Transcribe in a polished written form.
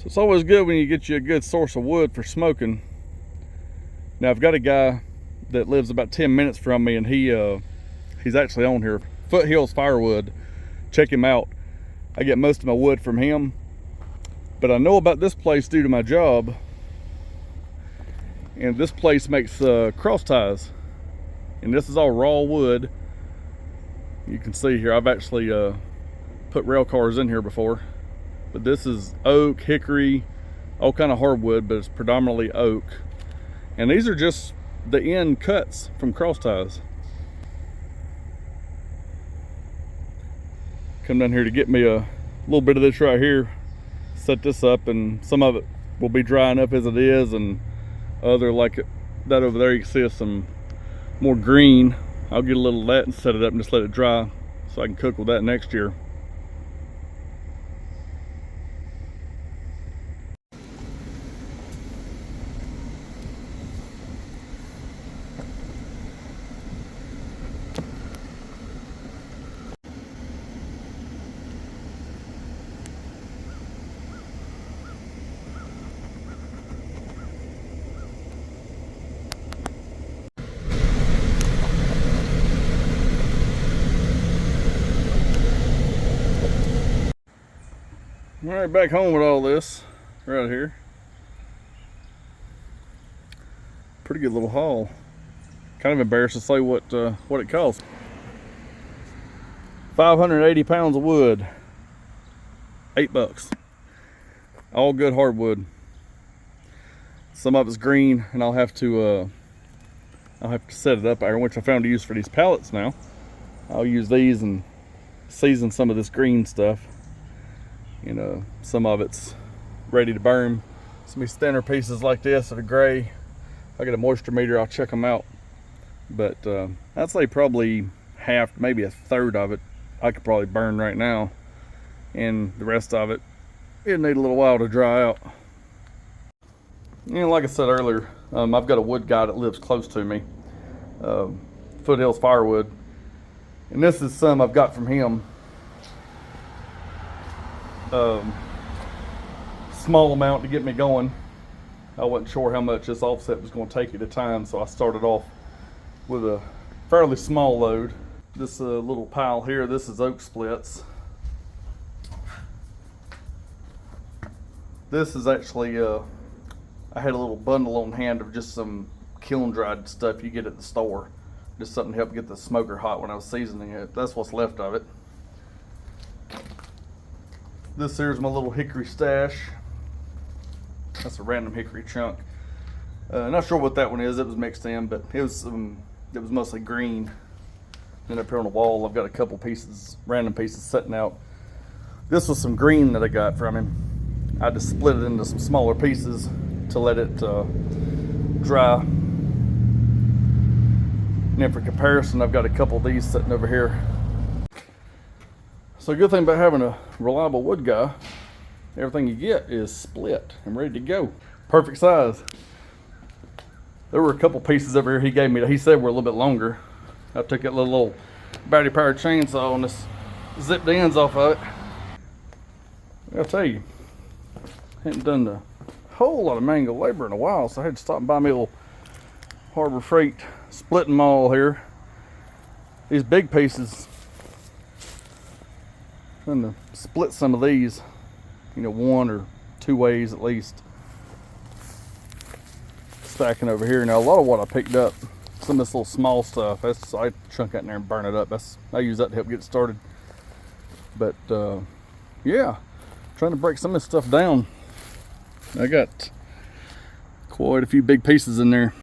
So it's always good when you get you a good source of wood for smoking. Now I've got a guy that lives about 10 minutes from me, and he's actually on here. Foothills Firewood. Check him out. I get most of my wood from him. But I know about this place due to my job. And this place makes cross ties. And this is all raw wood. You can see here, I've actually put rail cars in here before. But this is oak, hickory, all kind of hardwood, but it's predominantly oak. And these are just the end cuts from cross ties. Come down here to get me a little bit of this right here. Set this up, and some of it will be dry enough as it is, and other like that over there, you can see it's some more green. I'll get a little of that and set it up and just let it dry so I can cook with that next year. All right, back home with all this right here. Pretty good little haul. Kind of embarrassed to say what it cost. 580 pounds of wood, $8. All good hardwood. Some of it's green, and I'll have to set it up there, which I found a use for these pallets now. I'll use these and season some of this green stuff. You know, some of it's ready to burn. Some of these thinner pieces like this that are gray, if I get a moisture meter, I'll check them out. But I'd say probably half, maybe a third of it I could probably burn right now, and the rest of it, it'll need a little while to dry out. And like I said earlier, I've got a wood guy that lives close to me, Foothills Firewood, and this is some I've got from him. Small amount to get me going. I wasn't sure how much this offset was going to take at a time, so I started off with a fairly small load. This little pile here, this is oak splits. This is actually, I had a little bundle on hand of just some kiln dried stuff you get at the store. Just something to help get the smoker hot when I was seasoning it. That's what's left of it. This here's my little hickory stash. That's a random hickory chunk. Not sure what that one is. It was mixed in, but it was mostly green. And up here on the wall, I've got a couple pieces, random pieces sitting out. This was some green that I got from him. I just split it into some smaller pieces to let it dry. And then for comparison, I've got a couple of these sitting over here. So a good thing about having a reliable wood guy, everything you get is split and ready to go. Perfect size. There were a couple pieces over here he gave me that he said were a little bit longer. I took that little battery powered chainsaw and just zipped the ends off of it. I'll tell you, I hadn't done a whole lot of manual labor in a while, so I had to stop and buy me a little Harbor Freight splitting maul here. These big pieces, trying to split some of these, you know, one or two ways at least. Stacking over here. Now a lot of what I picked up, some of this little small stuff, I chunk that in there and burn it up. I use that to help get started. But yeah, trying to break some of this stuff down. I got quite a few big pieces in there.